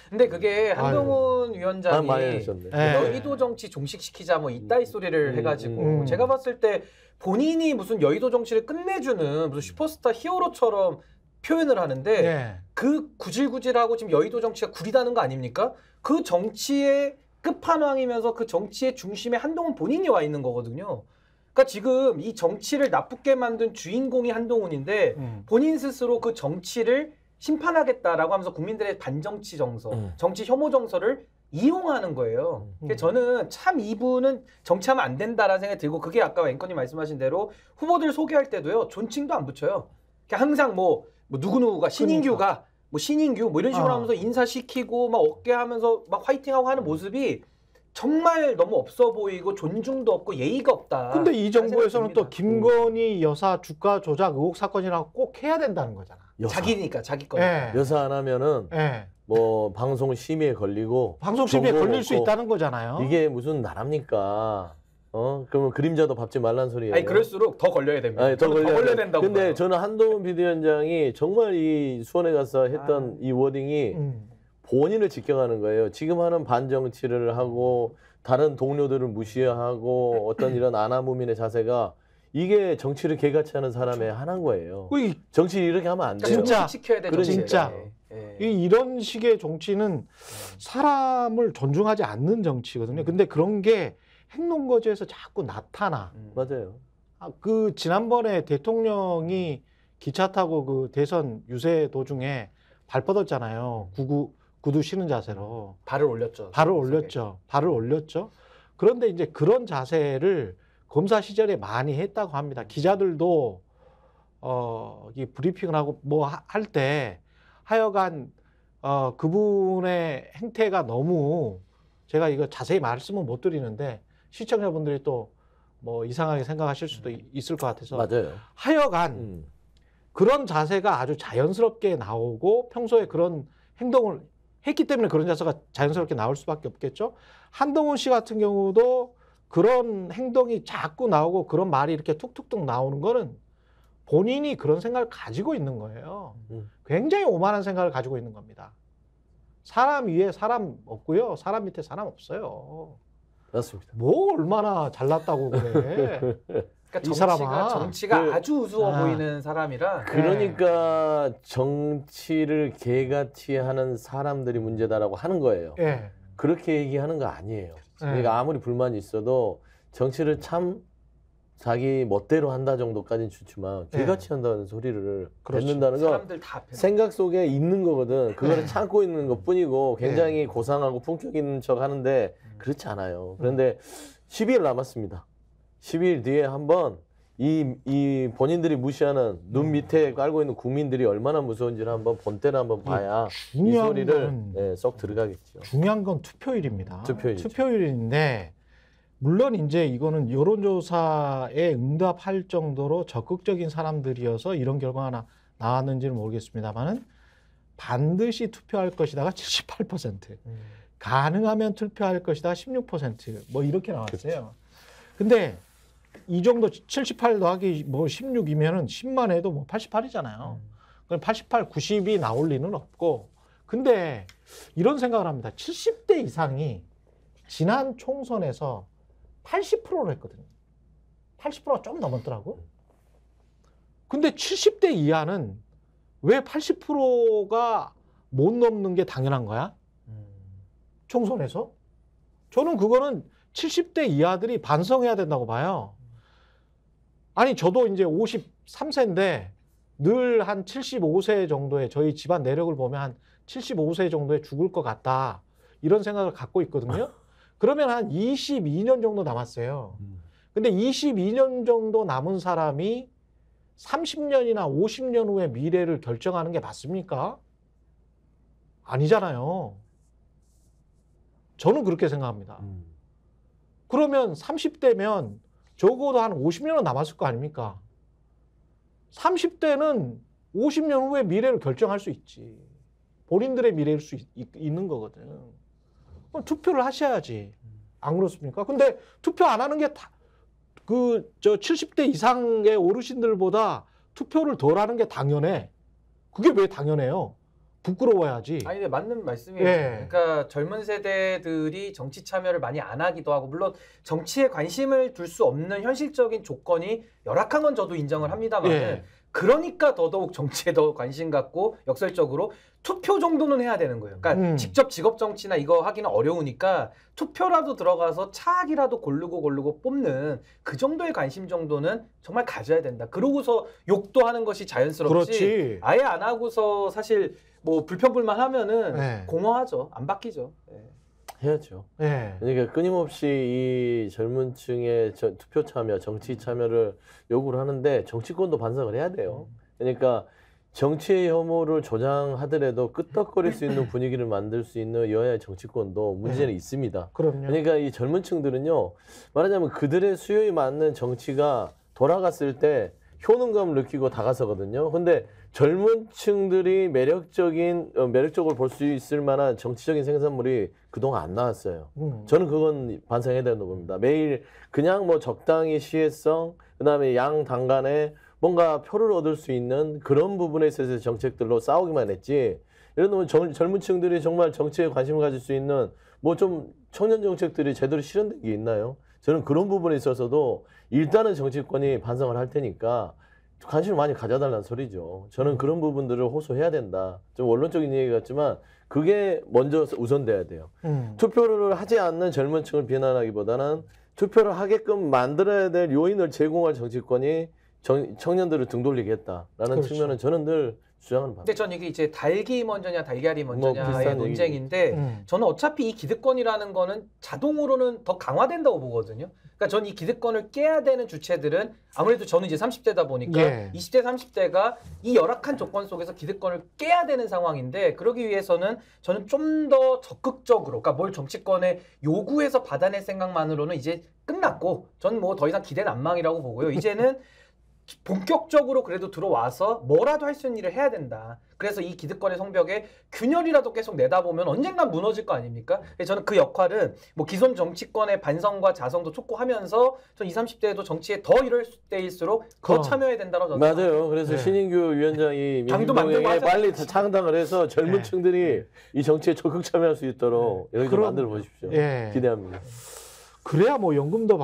근데 그게 한동훈 위원장이 많이 하셨네. 네. 여의도 정치 종식시키자 뭐 이따위 소리를 해가지고 음. 제가 봤을 때 본인이 무슨 여의도 정치를 끝내주는 무슨 슈퍼스타 히어로처럼 표현을 하는데 네. 그 구질구질하고 지금 여의도 정치가 구리다는 거 아닙니까? 그 정치의 끝판왕이면서 그 정치의 중심에 한동훈 본인이 와 있는 거거든요. 그러니까 지금 이 정치를 나쁘게 만든 주인공이 한동훈인데 본인 스스로 그 정치를 심판하겠다라고 하면서 국민들의 반정치 정서, 정치 혐오 정서를 이용하는 거예요. 그래서 저는 참 이분은 정치하면 안 된다라는 생각이 들고 그게 아까 앵커님 말씀하신 대로 후보들 소개할 때도요. 존칭도 안 붙여요. 그냥 항상 뭐 누구누구가 신인규가 뭐 신인규 뭐 이런 식으로 하면서 인사시키고 막 어깨하면서 막 화이팅하고 하는 모습이 정말 너무 없어 보이고 존중도 없고 예의가 없다. 근데 이 정부에서는 또 듭니다. 김건희 여사 주가 조작 의혹 사건이라고 꼭 해야 된다는 거잖아. 자기니까 자기 거. 예. 여사 안 하면은 예. 뭐 방송 심의에 걸리고 방송 심의에 정보 걸릴 수 없고. 있다는 거잖아요. 이게 무슨 나라입니까? 그러면 그림자도 밟지 말란 소리예요. 아니 그럴수록 더 걸려야 됩니다. 아니, 더 저는 걸려야 된다고. 근데 봐요. 저는 한동훈 비대위원장이 정말 이 수원에 가서 했던 이 워딩이 본인을 지켜가는 거예요. 지금 하는 반정치를 하고 다른 동료들을 무시하고 어떤 이런 아나무민의 자세가 이게 정치를 개같이 하는 사람의 하나인 거예요. 정치 이렇게 하면 안 돼요. 진짜. 지켜야 돼. 그러니까. 진짜. 이런 식의 정치는 사람을 존중하지 않는 정치거든요. 근데 그런 게 행동거지에서 자꾸 나타나. 맞아요. 그 지난번에 대통령이 기차 타고 그 대선 유세 도중에 발 뻗었잖아요. 구두 쉬는 자세로. 발을 올렸죠. 발을 올렸죠. 발을 올렸죠. 그런데 이제 그런 자세를 검사 시절에 많이 했다고 합니다. 기자들도 이 브리핑을 하고 뭐 할 때 하여간 그분의 행태가 너무 제가 이거 자세히 말씀은 못 드리는데 시청자분들이 또 뭐 이상하게 생각하실 수도 있을 것 같아서 맞아요. 하여간 그런 자세가 아주 자연스럽게 나오고 평소에 그런 행동을 했기 때문에 그런 자세가 자연스럽게 나올 수밖에 없겠죠. 한동훈 씨 같은 경우도 그런 행동이 자꾸 나오고 그런 말이 이렇게 툭툭툭 나오는 거는 본인이 그런 생각을 가지고 있는 거예요. 굉장히 오만한 생각을 가지고 있는 겁니다. 사람 위에 사람 없고요. 사람 밑에 사람 없어요. 맞습니다. 뭐 얼마나 잘났다고 그래. 그러니까 이 사람아. 정치가 그- 아주 우스워 보이는 사람이라. 그러니까 정치를 개같이 하는 사람들이 문제다라고 하는 거예요. 예. 그렇게 얘기하는 거 아니에요. 그러니까 아무리 불만이 있어도 정치를 참 자기 멋대로 한다 정도까지는 좋지만 개같이 한다는 소리를 그렇죠. 듣는다는 건 사람들 다 앞에. 생각 속에 있는 거거든. 그거를 참고 있는 것 뿐이고 굉장히 네. 고상하고 품격 있는 척 하는데 그렇지 않아요. 그런데 12일 남았습니다. 12일 뒤에 한번 이 본인들이 무시하는 눈 밑에 깔고 있는 국민들이 얼마나 무서운지를 한번 본때를 한번 봐야 이 중요한 소리를 건 썩 들어가겠죠. 중요한 건 투표일입니다. 투표일이죠. 투표일인데 물론 이제 이거는 여론조사에 응답할 정도로 적극적인 사람들이어서 이런 결과가 나왔는지는 모르겠습니다만은 반드시 투표할 것이다가 78%, 가능하면 투표할 것이다가 16%뭐 이렇게 나왔어요. 근데 이 정도 78 더하기 뭐 16이면은 10만 해도 뭐 88이잖아요. 그럼 88, 90이 나올 리는 없고. 근데 이런 생각을 합니다. 70대 이상이 지난 총선에서 80%로 했거든요. 80%가 좀 넘었더라고. 근데 70대 이하는 왜 80%가 못 넘는 게 당연한 거야? 총선에서? 저는 그거는 70대 이하들이 반성해야 된다고 봐요. 아니 저도 이제 53세인데 늘 한 75세 정도에 저희 집안 내력을 보면 한 75세 정도에 죽을 것 같다. 이런 생각을 갖고 있거든요. 그러면 한 22년 정도 남았어요. 근데 22년 정도 남은 사람이 30년이나 50년 후의 미래를 결정하는 게 맞습니까? 아니잖아요. 저는 그렇게 생각합니다. 그러면 30대면 적어도 한 50년은 남았을 거 아닙니까? 30대는 50년 후의 미래를 결정할 수 있지. 본인들의 미래일 수 있는 거거든. 그럼 투표를 하셔야지. 안 그렇습니까? 근데 투표 안 하는 게 저 70대 이상의 어르신들보다 투표를 덜 하는 게 당연해. 그게 왜 당연해요? 부끄러워야지. 아니, 근데 맞는 말씀이에요. 예. 그러니까 젊은 세대들이 정치 참여를 많이 안 하기도 하고, 물론 정치에 관심을 둘 수 없는 현실적인 조건이 열악한 건 저도 인정을 합니다만, 예. 그러니까 더더욱 정치에 더 관심 갖고 역설적으로 투표 정도는 해야 되는 거예요. 그러니까 직접 직업 정치나 이거 하기는 어려우니까 투표라도 들어가서 차악이라도 고르고 뽑는 그 정도의 관심 정도는 정말 가져야 된다. 그러고서 욕도 하는 것이 자연스럽지. 그렇지. 아예 안 하고서 사실 뭐 불평불만 하면은 네. 공허하죠. 안 바뀌죠. 네. 해야죠. 네. 그러니까 끊임없이 이 젊은 층의 투표 참여, 정치 참여를 요구를 하는데 정치권도 반성을 해야 돼요. 그러니까 정치의 혐오를 조장하더라도 끄떡거릴 수 있는 분위기를 만들 수 있는 여야의 정치권도 문제는 있습니다. 그럼요. 그러니까 이 젊은 층들은요, 말하자면 그들의 수요에 맞는 정치가 돌아갔을 때 효능감을 느끼고 다가서거든요. 근데 젊은 층들이 매력적으로 볼 수 있을 만한 정치적인 생산물이 그동안 안 나왔어요. 저는 그건 반성해야 된다고 봅니다. 매일 그냥 뭐 적당히 시혜성, 그다음에 양 당간에 뭔가 표를 얻을 수 있는 그런 부분에 있어서 정책들로 싸우기만 했지. 예를 들면 젊은 층들이 정말 정치에 관심을 가질 수 있는 뭐 좀 청년 정책들이 제대로 실현된 게 있나요? 저는 그런 부분에 있어서도 일단은 정치권이 반성을 할 테니까 관심을 많이 가져달라는 소리죠. 저는 그런 부분들을 호소해야 된다. 좀 원론적인 얘기 같지만 그게 먼저 우선돼야 돼요. 투표를 하지 않는 젊은 층을 비난하기보다는 투표를 하게끔 만들어야 될 요인을 제공할 정치권이 청년들을 등 돌리게 했다라는 그렇죠. 측면은 저는 늘 주장하는 바입니다. 근데 전 이게 이제 닭이 먼저냐 달걀이 먼저냐의 비슷한 논쟁인데 저는 어차피 이 기득권이라는 거는 자동으로는 더 강화된다고 보거든요. 그러니까 저는 이 기득권을 깨야 되는 주체들은 아무래도 저는 이제 30대다 보니까 예. 20대 30대가 이 열악한 조건 속에서 기득권을 깨야 되는 상황인데 그러기 위해서는 저는 좀 더 적극적으로 그러니까 뭘 정치권에 요구해서 받아낼 생각만으로는 이제 끝났고 전 뭐 더 이상 기대는 안 망이라고 보고요. 이제는 본격적으로 그래도 들어와서 뭐라도 할 수 있는 일을 해야 된다. 그래서 이 기득권의 성벽에 균열이라도 계속 내다보면 언젠간 무너질 거 아닙니까? 그래서 저는 그 역할은 뭐 기존 정치권의 반성과 자성도 촉구하면서 전 20, 30대에도 정치에 더 이럴 때일수록 더 참여해야 된다고 저는 맞아요. 그래서 네. 신인규 위원장이 당도 만들고 민주당에 하잖아요. 빨리 창당을 해서 젊은 네. 층들이 이 정치에 적극 참여할 수 있도록 여기 좀 그럼- 만들어 보십시오. 예. 기대합니다. 그래야 뭐 연금도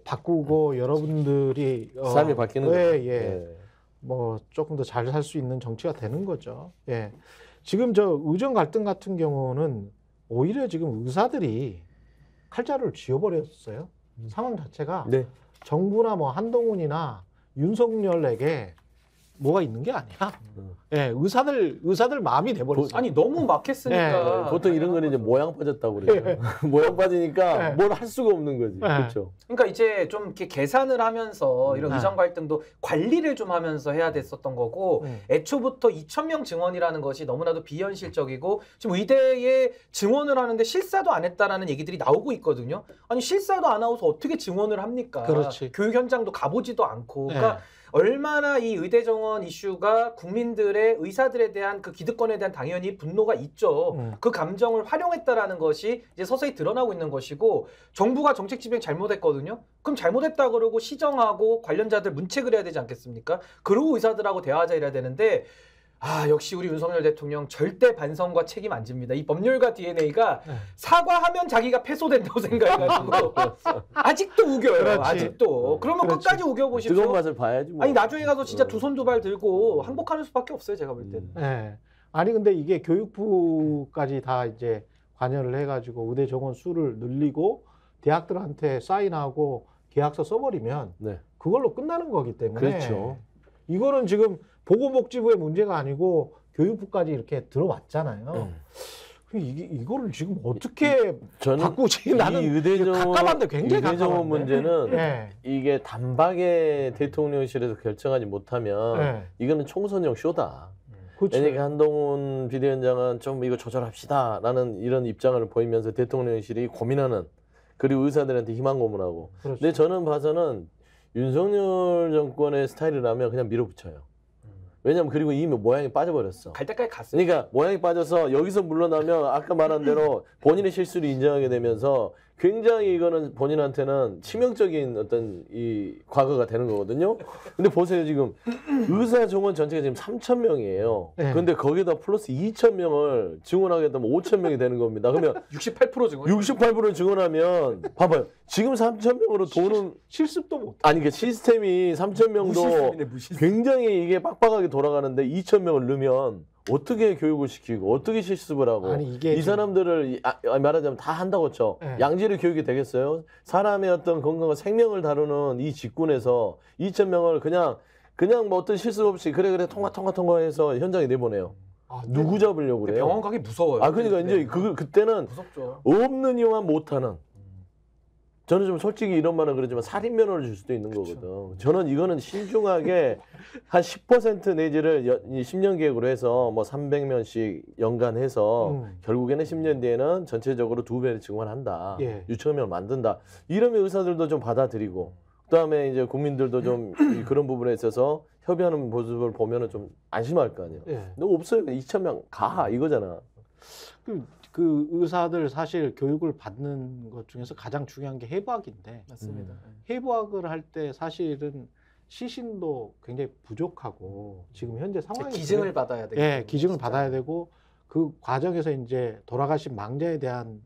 바꾸고 여러분들이 삶이 바뀌는 예, 거죠. 예. 뭐 조금 더 잘 살 수 있는 정치가 되는 거죠. 예. 지금 저 의정 갈등 같은 경우는 오히려 지금 의사들이 칼자루를 쥐어버렸어요. 상황 자체가 네. 정부나 뭐 한동훈이나 윤석열에게 뭐가 있는 게 아니야. 예, 의사들 마음이 돼버렸어. 아니 너무 막혔으니까 네, 보통 이런 거는 이제 모양 빠졌다고 그래요. 모양 빠지니까 네. 뭘 할 수가 없는 거지. 네. 그렇죠. 그러니까 이제 좀 이렇게 계산을 하면서 이런 네. 의정 갈등도 관리를 좀 하면서 해야 됐었던 거고 애초부터 2,000명 증원이라는 것이 너무나도 비현실적이고 지금 의대에 증원을 하는데 실사도 안 했다라는 얘기들이 나오고 있거든요. 아니 실사도 안 하고서 어떻게 증원을 합니까? 그렇지. 교육 현장도 가보지도 않고. 그러니까 네. 얼마나 이 의대 정원 이슈가 국민들의 의사들에 대한 그 기득권에 대한 당연히 분노가 있죠. 그 감정을 활용했다라는 것이 이제 서서히 드러나고 있는 것이고 정부가 정책 집행 잘못했거든요. 그럼 잘못했다 그러고 시정하고 관련자들 문책을 해야 되지 않겠습니까? 그러고 의사들하고 대화하자 이래야 되는데 역시 우리 윤석열 대통령 절대 반성과 책임 안 집니다. 이 법률가 DNA가 사과하면 자기가 패소된다고 생각해가지고 아직도 우겨요. 그렇지. 아직도. 그러면 그렇지. 끝까지 우겨보십시오. 뜨거운 맛을 봐야지 뭐. 아니 나중에 가서 진짜 두 손 두 발 들고 항복하는 수밖에 없어요. 제가 볼 때는. 예. 아니 근데 이게 교육부까지 다 이제 관여를 해가지고 의대 정원 수를 늘리고 대학들한테 사인하고 계약서 써버리면 네. 그걸로 끝나는 거기 때문에 그렇죠. 이거는 지금 보건복지부의 문제가 아니고 교육부까지 이렇게 들어왔잖아요. 이거를 지금 어떻게 저는 바꾸지? 이 나는 의대정원 갑갑한데 굉장히 의대정원 갑갑한데. 문제는 예. 이게 단박에 대통령실에서 결정하지 못하면 예. 이거는 총선용 쇼다. 그렇죠. 왜냐하면 한동훈 비대위원장은 좀 이거 조절합시다라는 이런 입장을 보이면서 대통령실이 고민하는 그리고 의사들한테 희망 고문하고. 그렇죠. 근데 저는 봐서는 윤석열 정권의 스타일이라면 그냥 밀어붙여요. 왜냐면 그리고 이미 모양이 빠져버렸어. 갈 때까지 갔어요. 그러니까 모양이 빠져서 여기서 물러나면 아까 말한 대로 본인의 실수를 인정하게 되면서 굉장히 이거는 본인한테는 치명적인 어떤 이 과거가 되는 거거든요. 근데 보세요, 지금 의사 정원 전체가 지금 3,000명이에요. 네. 근데 거기다 플러스 2,000명을 증원하게 되면 5,000명이 되는 겁니다. 그러면 68% 증원. 68% 증원하면 봐봐요. 지금 3,000명으로 돈은 실습도 못. 아니 그 시스템이 3,000명도 무시스템이네, 무시스템. 굉장히 이게 빡빡하게 돌아가는데 2,000명을 넣으면 어떻게 교육을 시키고 어떻게 실습을 하고 아니, 이게 이 사람들을 말하자면 다 한다고 쳐. 네. 양질의 교육이 되겠어요? 사람의 어떤 건강과 생명을 다루는 이 직군에서 2,000명을 그냥 뭐 어떤 실습 없이 그래 통과해서 현장에 내보내요. 아, 누구 잡으려고 그래요? 병원 가기 무서워요. 아 그러니까 이제 네. 그때는 무섭죠. 없는 이유만 못하는. 저는 좀 솔직히 이런 말은 그러지만 살인 면허를 줄 수도 있는 거거든. 저는 이거는 신중하게 한 10% 내지를 10년 계획으로 해서 뭐 300명씩 연간 해서 결국에는 10년 뒤에는 전체적으로 2배를 증원한다. 예. 유치원을 만든다. 이러면 의사들도 좀 받아들이고 그다음에 이제 국민들도 좀 그런 부분에 있어서 협의하는 모습을 보면은 좀 안심할 거 아니에요. 예. 너 없어요. 2,000명 가 이거잖아. 그 의사들 사실 교육을 받는 것 중에서 가장 중요한 게 해부학인데 맞습니다. 해부학을 할 때 사실은 시신도 굉장히 부족하고 지금 현재 상황이 기증을 받아야 되고. 예, 기증을 받아야 되고 그 과정에서 이제 돌아가신 망자에 대한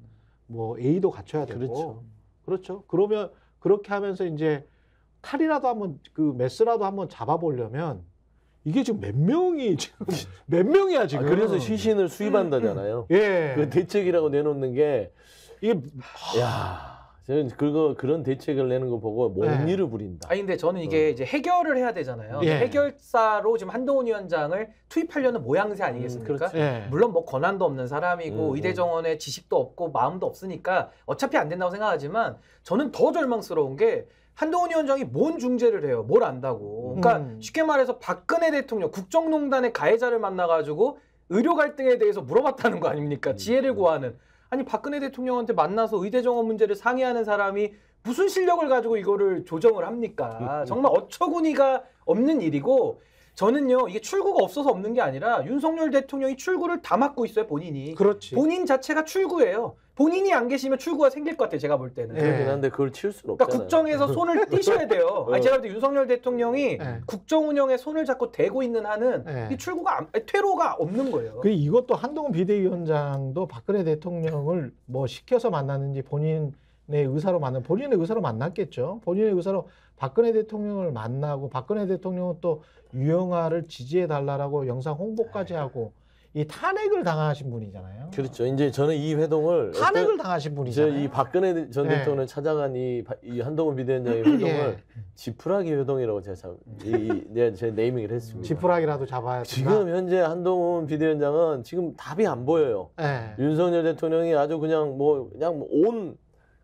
뭐 A도 갖춰야 되고 그렇죠. 그러면 그렇게 하면서 이제 칼이라도 한번 그 메스라도 한번 잡아보려면 이게 지금 몇 명이 지금 몇 명이야 지금. 그래서 시신을 수입한다잖아요. 예. 그 대책이라고 내놓는 게 이게 야, 저는 그런 대책을 내는 거 보고 몽리를 부린다. 아니 근데 저는 이게 이제 해결을 해야 되잖아요. 예. 해결사로 지금 한동훈 위원장을 투입하려는 모양새 아니겠습니까? 그렇죠. 예. 물론 뭐 권한도 없는 사람이고 의대 정원에 지식도 없고 마음도 없으니까 어차피 안 된다고 생각하지만 저는 더 절망스러운 게 한동훈 위원장이 뭔 중재를 해요? 뭘 안다고. 그러니까 쉽게 말해서 박근혜 대통령 국정농단의 가해자를 만나가지고 의료 갈등에 대해서 물어봤다는 거 아닙니까? 지혜를 구하는. 아니 박근혜 대통령한테 만나서 의대 정원 문제를 상의하는 사람이 무슨 실력을 가지고 이거를 조정을 합니까? 정말 어처구니가 없는 일이고 저는요 이게 출구가 없어서 없는 게 아니라 윤석열 대통령이 출구를 다 막고 있어요 본인이. 그렇지. 본인 자체가 출구예요. 본인이 안 계시면 출구가 생길 것 같아요 제가 볼 때는. 그렇긴 한데 그걸 치울 수는 없잖아요. 그러니까 국정에서 손을 띄셔야 돼요. 아니, 제가 볼 때 윤석열 대통령이 네. 국정 운영에 손을 잡고 대고 있는 한은 네. 이 출구가 퇴로가 없는 거예요. 그 이것도 한동훈 비대위원장도 박근혜 대통령을 뭐 시켜서 만났는지 본인의 의사로 만났겠죠. 본인의 의사로 박근혜 대통령을 만나고 박근혜 대통령은 또 유영아를 지지해 달라라고 영상 홍보까지 하고 이 탄핵을 당하신 분이잖아요. 그렇죠. 이제 저는 이 회동을 탄핵을 당하신 분이잖아요. 이 박근혜 전 네. 대통령을 찾아간 이 한동훈 비대위원장의 회동을 예. 지푸라기 회동이라고 제가 제 네이밍을 했습니다. 지푸라기라도 잡아야 된다. 지금 현재 한동훈 비대위원장은 지금 답이 안 보여요. 예. 윤석열 대통령이 아주 그냥 온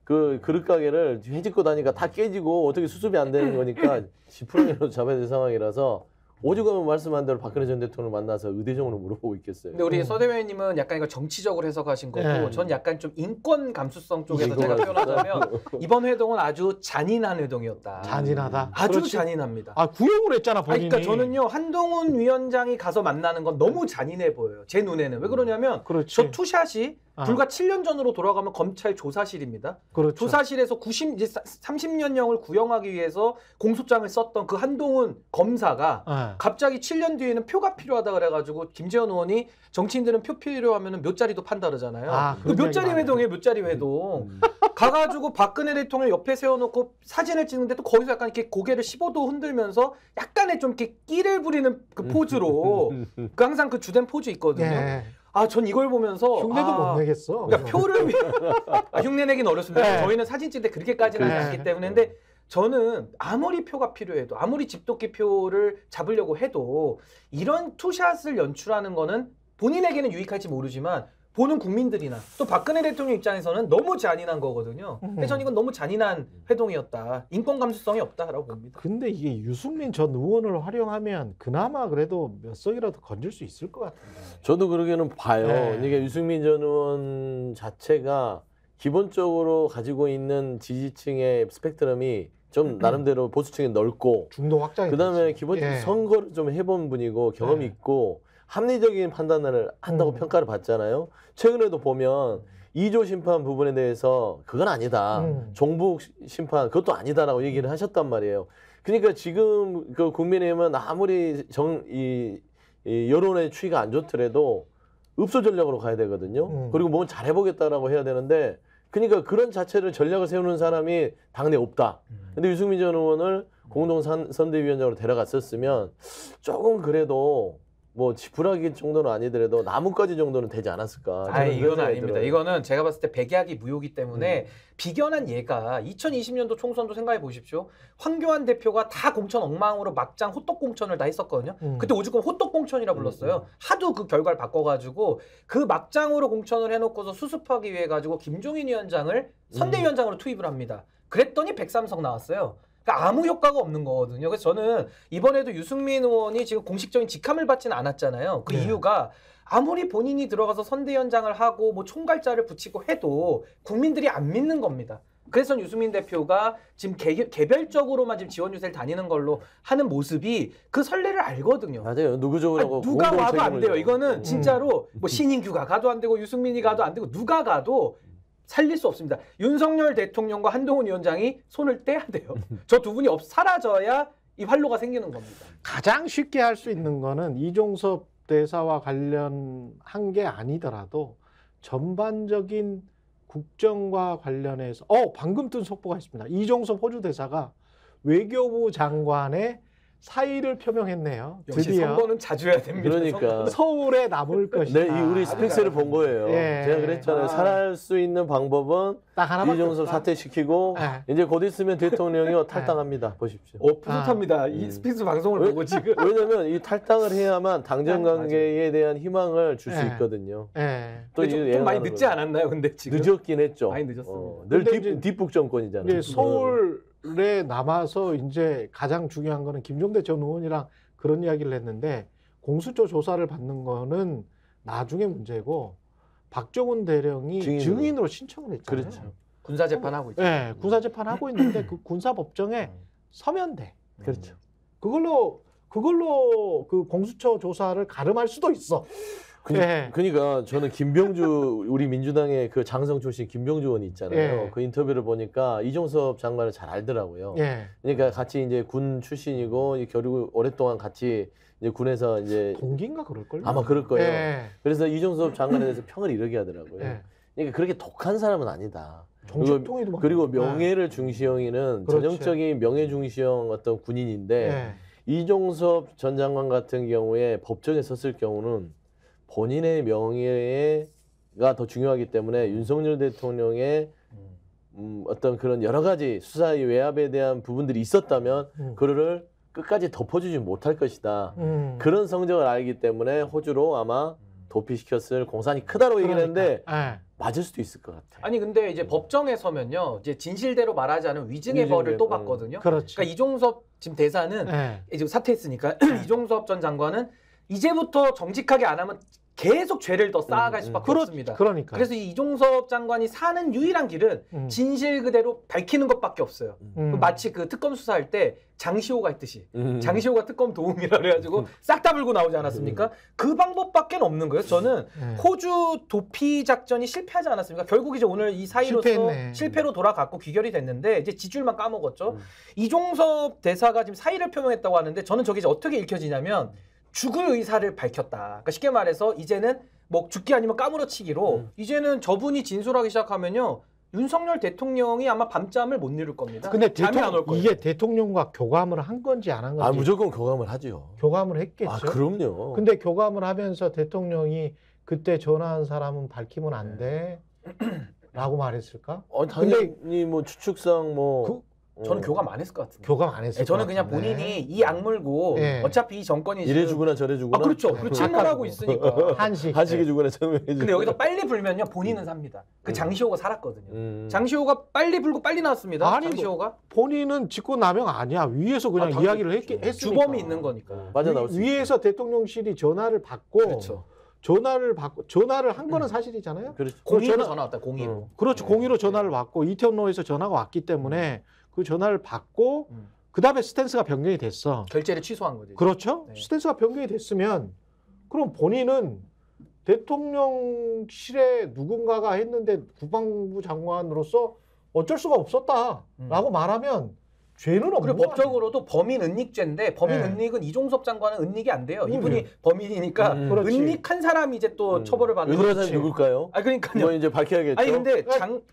그 그릇 가게를 해집고 다니까 다 깨지고 어떻게 수습이 안 되는 거니까 지푸라기로 잡아야 될 상황이라서 오죽하면 말씀한 대로 박근혜 전 대통령을 만나서 의대정원을 물어보고 있겠어요. 근데 우리 서 대변인님은 약간 이걸 정치적으로 해석하신 거고 네. 전 약간 좀 인권 감수성 쪽에서 이거 제가 맞습니다. 표현하자면 이번 회동은 아주 잔인한 회동이었다. 잔인하다. 아주 그렇지. 잔인합니다. 아 구형을 했잖아 본인이. 그러니까 저는요 한동훈 위원장이 가서 만나는 건 너무 잔인해 보여요. 제 눈에는 왜 그러냐면 그렇지. 저 투샷이 아. 불과 7년 전으로 돌아가면 검찰 조사실입니다. 그렇죠. 조사실에서 30년형을 구형하기 위해서 공소장을 썼던 그 한동훈 검사가 예. 갑자기 7년 뒤에는 표가 필요하다 그래가지고 김재현 의원이 정치인들은 표 필요하면 몇 자리도 판다 그러잖아요. 아, 그 그런 몇 얘기 자리 많아요. 회동이에요, 몇 자리 회동. 가가지고 박근혜 대통령 옆에 세워놓고 사진을 찍는데 또 거기서 약간 이렇게 고개를 15도 흔들면서 약간의 좀 이렇게 끼를 부리는 그 포즈로 그 항상 그 주된 포즈 있거든요. 예. 아, 전 이걸 보면서 흉내도 못 내겠어. 그러니까 표를 흉내 내긴 어렵습니다. 네. 저희는 사진 찍을 때 그렇게까지는 하지 네. 않기 때문에 근데 저는 아무리 표가 필요해도 아무리 집도끼 표를 잡으려고 해도 이런 투샷을 연출하는 거는 본인에게는 유익할지 모르지만 보는 국민들이나 또 박근혜 대통령 입장에서는 너무 잔인한 거거든요. 근데 저는 이건 너무 잔인한 회동이었다. 인권 감수성이 없다라고 봅니다. 근데 이게 유승민 전 의원을 활용하면 그나마 그래도 몇 석이라도 건질 수 있을 것 같은데. 저도 그러게는 봐요. 네. 이게 유승민 전 의원 자체가 기본적으로 가지고 있는 지지층의 스펙트럼이 좀 나름대로 보수층이 넓고 중도 확장이 그다음에 되지. 기본적으로 예. 선거를 좀 해본 분이고 경험이 네. 있고 합리적인 판단을 한다고 평가를 받잖아요. 최근에도 보면 2조 심판 부분에 대해서 그건 아니다. 종북 심판 그것도 아니다라고 얘기를 하셨단 말이에요. 그러니까 지금 그 국민의힘은 아무리 이 여론의 추이가 안 좋더라도 읍소 전략으로 가야 되거든요. 그리고 뭘 잘해보겠다라고 해야 되는데 그러니까 그런 자체를 전략을 세우는 사람이 당내 없다. 근데 유승민 전 의원을 공동선대위원장으로 데려갔었으면 조금 그래도 뭐 지푸라기 정도는 아니더라도 나뭇가지 정도는 되지 않았을까. 아, 저는 이건 그런 생각이 아닙니다. 들어요. 이거는 제가 봤을 때 백약이 무효기 때문에 비견한 예가 2020년도 총선도 생각해 보십시오. 황교안 대표가 다 공천 엉망으로 막장 호떡 공천을 다 했었거든요. 그때 오죽하면 호떡 공천이라 불렀어요. 하도 그 결과를 바꿔가지고 그 막장으로 공천을 해놓고서 수습하기 위해 가지고 김종인 위원장을 선대위원장으로 투입을 합니다. 그랬더니 103석 나왔어요. 그러니까 아무 효과가 없는 거거든요. 그래서 저는 이번에도 유승민 의원이 지금 공식적인 직함을 받지는 않았잖아요. 그 이유가 아무리 본인이 들어가서 선대위원장을 하고 뭐 총괄자를 붙이고 해도 국민들이 안 믿는 겁니다. 그래서 유승민 대표가 지금 개별적으로만 지금 지원 유세를 다니는 걸로 하는 모습이 그 선례를 알거든요. 맞아요. 누구적으로 누가 와도 안 돼요. 이거는 음. 진짜로 뭐 신인규가 가도 안 되고 유승민이 가도 안 되고 누가 가도 살릴 수 없습니다. 윤석열 대통령과 한동훈 위원장이 손을 떼야 돼요. 저 두 분이 사라져야 이 활로가 생기는 겁니다. 가장 쉽게 할 수 있는 거는 이종섭 대사와 관련한 게 아니더라도 전반적인 국정과 관련해서 방금 뜬 속보가 있습니다. 이종섭 호주 대사가 외교부 장관의 사의를 표명했네요. 역시 드디어 선거는 자주 해야 됩니다. 그러니까. 서울에 남을 것이다. 네, 우리 스픽스를 본 거예요. 예. 제가 그랬잖아요. 살아날 수 있는 방법은 딱 하나밖에 이종섭 없다. 사퇴시키고 이제 곧 있으면 대통령이 탈당합니다. 보십시오. 뿌듯합니다. 이 스피스 방송을 보고 지금. 왜냐면 이 탈당을 해야만 당정 관계에 대한 희망을 줄 수 있거든요. 또 좀 많이 늦지 않았나요? 근데 지금 늦었긴 했죠. 많이 늦었습니다. 늘 근데 이제 뒷북 정권이잖아요. 이제 서울에 남아서 이제 가장 중요한 거는 김종대 전 의원이랑 그런 이야기를 했는데 공수처 조사를 받는 거는 나중에 문제고 박정훈 대령이 증인으로 신청을 했잖아요. 그렇죠. 군사 재판하고 있죠. 네, 군사 재판하고 있는데 그 군사 법정에 서면 돼. 그렇죠. 그걸로 그 공수처 조사를 가름할 수도 있어. 그러니까 저는 김병주 우리 민주당의 그 장성 출신 김병주 의원이 있잖아요. 그 인터뷰를 보니까 이종섭 장관을 잘 알더라고요. 그러니까 같이 이제 군 출신이고 결국 오랫동안 같이 이제 군에서 이제 동기인가 그럴 걸요. 아마 그럴 거예요. 그래서 이종섭 장관에 대해서 평을 이렇게 하더라고요. 그러니까 그렇게 독한 사람은 아니다. 그리고 명예를 중시형이는 전형적인 명예 중시형 어떤 군인인데 이종섭 전 장관 같은 경우에 법정에 섰을 경우는 본인의 명예가 더 중요하기 때문에 윤석열 대통령의 어떤 그런 여러 가지 수사의 외압에 대한 부분들이 있었다면 그를 끝까지 덮어주지 못할 것이다. 그런 성적을 알기 때문에 호주로 아마 도피시켰을 공산이 크다고 얘기를 했는데 맞을 수도 있을 것 같아요. 아니 근데 이제 법정에 서면요, 이제 진실대로 말하지 않은 위증의 벌을 또 받거든요. 그러니까 이종섭 지금 대사는 이제 사퇴했으니까 이종섭 전 장관은 이제부터 정직하게 안 하면 계속 죄를 더 쌓아갈 수밖에 없습니다. 그래서 이 이종섭 장관이 사는 유일한 길은 진실 그대로 밝히는 것밖에 없어요. 마치 그 특검 수사할 때 장시호가 했듯이 장시호가 특검 도움이라 그래가지고 싹 다 불고 나오지 않았습니까? 그 방법밖에 없는 거예요. 저는 호주 도피 작전이 실패하지 않았습니까? 결국 이제 오늘 이 사이로서 실패로 돌아갔고 귀결이 됐는데 이제 지줄만 까먹었죠. 이종섭 대사가 지금 사의를 표명했다고 하는데 저는 저게 이제 어떻게 읽혀지냐면 죽을 의사를 밝혔다. 그러니까 쉽게 말해서 이제는 뭐 죽기 아니면 까무러치기로 이제는 저분이 진술하기 시작하면요, 윤석열 대통령이 아마 밤잠을 못 이룰 겁니다. 근데 잠이 안 올 거예요. 이게 대통령과 교감을 한 건지 안 한 건지. 무조건 교감을 하죠. 교감을 했겠죠. 그럼요. 근데 교감을 하면서 대통령이 그때 전화한 사람은 밝히면 안 돼. 라고 말했을까? 당연히 뭐 추측상 뭐 저는 교감 안 했을 것 같은데. 교감 안 했을 것 저는 그냥 같은데. 본인이 이 악물고 어차피 이 정권이 이래 주구나 저래 주구나. 그렇죠. 침몰하고 있으니까. 한식이 주구나 저래 주구나. 근데 여기서 빨리 불면요 본인은 삽니다. 그 장시호가 살았거든요. 장시호가 빨리 불고 빨리 나왔습니다. 아니, 장시호가 본인은 직권남용 아니야. 위에서 그냥 이야기를 했으니까. 주범이 있는 거니까. 빠져나올 수 위에서 대통령실이 전화를 받고 그렇죠. 전화를 한 거는 사실이잖아요. 그렇죠. 02로 전화 왔다. 02로. 그렇죠. 02로 전화를 받고 이태원로에서 전화가 왔기 때문에 그 전화를 받고 그다음에 스탠스가 변경이 됐어. 결재를 취소한 거지. 그렇죠. 스탠스가 변경이 됐으면 그럼 본인은 대통령실에 누군가가 했는데 국방부 장관으로서 어쩔 수가 없었다라고 말하면 죄는 없는 그리고 거 법적으로도 범인 은닉죄인데 범인 네. 은닉은 이종섭 장관은 은닉이 안 돼요. 그러게. 이분이 범인이니까 그렇지. 은닉한 사람이 이제 또 처벌을 받는 은닉한 그렇지. 사람이 누굴까요? 아 그러니까요. 뭐 이제 밝혀야겠죠. 아니 근데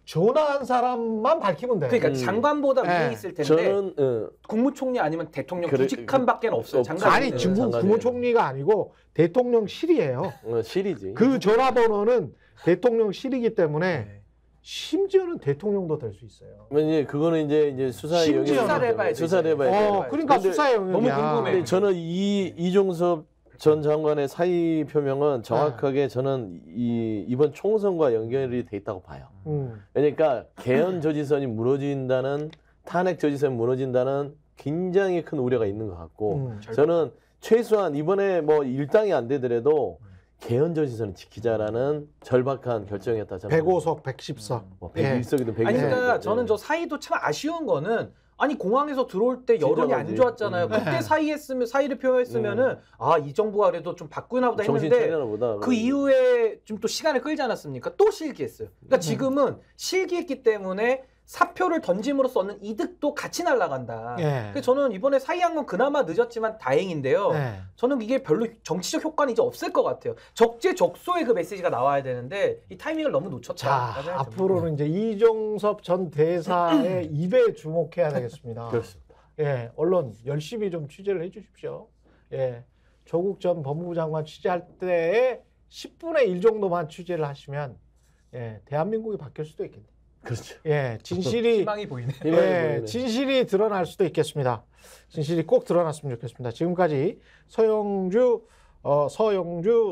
전화한 사람만 밝히면 돼. 그러니까 장관보다 위에 네. 있을 텐데 저는 국무총리 아니면 대통령 그래, 구직함밖에 없어요. 장관 아니 네, 지금 장관이에요. 국무총리가 아니고 대통령실이에요. 실이지. 그 전화번호는 대통령실이기 때문에 네. 심지어는 대통령도 될 수 있어요. 이제 그거는 이제 수사의 심지어 영역이기 수사를 때문에 해봐야지, 수사를 이제. 해봐야 그러니까 근데 수사의 영역이야. 너무 궁금해. 근데 저는 이종섭 전 장관의 사의 표명은 정확하게 저는 이번 총선과 연결이 돼 있다고 봐요. 그러니까 개헌 저지선이 무너진다는 탄핵 저지선이 무너진다는 굉장히 큰 우려가 있는 것 같고 저는 최소한 이번에 뭐 일당이 안 되더라도 개헌 저지선을 지키자라는 절박한 결정이었다. 저는 105석, 110석. 뭐 예. 101석이든 102석. 아니 그러니까 저는 저 사이도 참 아쉬운 거는 아니 공항에서 들어올 때 여론이 안 진정하지. 좋았잖아요. 그때 사의를 표명했으면은 아 이 정부가 그래도 좀 바꾸나 보다 정신 했는데 차리나 보다. 그 이후에 좀 또 시간을 끌지 않았습니까? 또 실기했어요. 그러니까 지금은 실기했기 때문에 사표를 던짐으로써 얻는 이득도 같이 날아간다. 예. 그래서 저는 이번에 사의한 건 그나마 늦었지만 다행인데요. 네. 저는 이게 별로 정치적 효과는 이제 없을 것 같아요. 적재적소에 그 메시지가 나와야 되는데 이 타이밍을 너무 놓쳤다. 자, 앞으로는 이제 이종섭 전 대사의 입에 주목해야 되겠습니다. 그렇습니다. 예, 언론 열심히 좀 취재를 해주십시오. 예, 조국 전 법무부 장관 취재할 때의 10분의 1 정도만 취재를 하시면 예, 대한민국이 바뀔 수도 있겠네요. 그렇죠. 예, 진실이 희망이 보이네. 예, 진실이 드러날 수도 있겠습니다. 진실이 꼭 드러났으면 좋겠습니다. 지금까지 서영주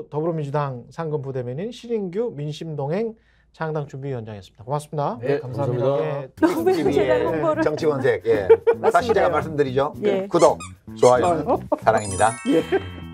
더불어민주당 상근부대변인 신인규 민심동행 창당준비위원장이었습니다. 고맙습니다. 네, 감사합니다. 예, TV의 홍보를. 정치권색. 예. 다시 제가 말씀드리죠. 예. 구독, 좋아요, 사랑입니다. 예.